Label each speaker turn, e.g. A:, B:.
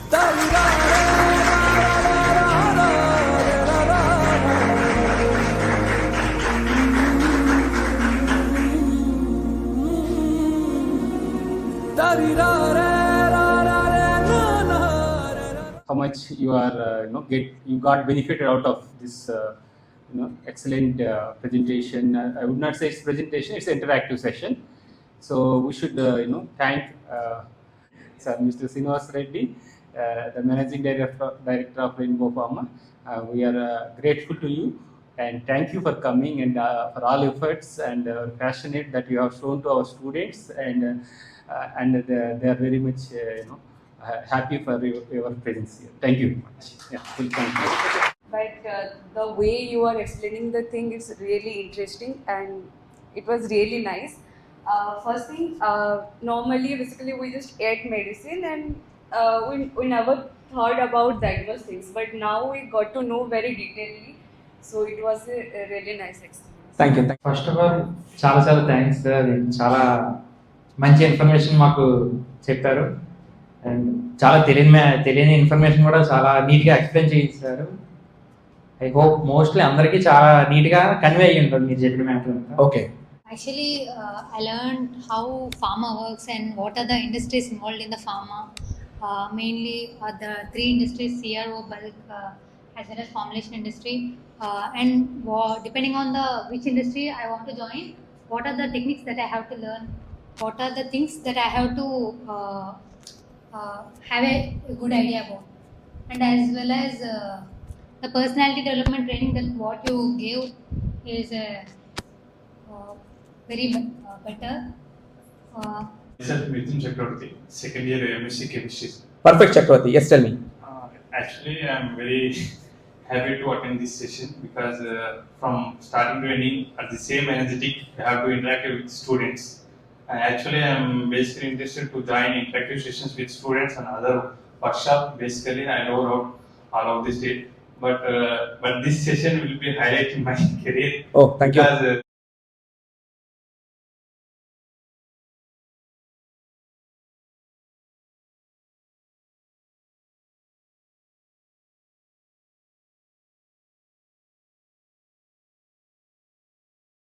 A: How much you are you got benefited out of this excellent presentation. I would not say it's presentation, it's an interactive session. So we should thank Mr. Srinivas Reddy, the Managing Director of Rainbow Pharma. We are grateful to you and thank you for coming and for all efforts and passionate that you have shown to our students, and they are very much happy for your presence here. Thank you very much. Yeah, full thank you.
B: But the way you are explaining the thing is really interesting and it was really nice. First thing, normally basically we just ate medicine and we never thought about diverse things, but now we got to know very detailedly. So it was a really nice experience.
C: Thank you.
D: First of all చాలా thanks sir. చాలా మంచి information మాకు చెప్పారు and చాలా తెలియని information కూడా చాలా నీట్గా ఎక్స్ప్లెయిన్ చేయించారు. ఐ హోప్ మోస్ట్లీ అందరికీ చాలా నీట్గా కన్వే అయ్యి ఉంటుంది మీరు చెప్పిన matter.
C: Okay.
E: Actually, I learned how pharma works and what are the industries involved in the pharma. Mainly the three industries: CRO, bulk, as well as formulation industry. And depending on which industry I want to join, what are the techniques that I have to learn? What are the things that I have to have a good idea about? And as well as the personality development training that what you gave is very better.
F: Myself Mithun Chakravarti, second year MSc Chemistry.
C: Perfect, Chakravarti. Yes, tell me.
F: Actually, I am very happy to attend this session because from starting to ending, at the same energetic, I have to interact with students. And actually, I am basically interested to join interactive sessions with students and other workshop. Basically, I know all of this, but this session will be highlighting my career.
C: Oh, thank you.
F: Because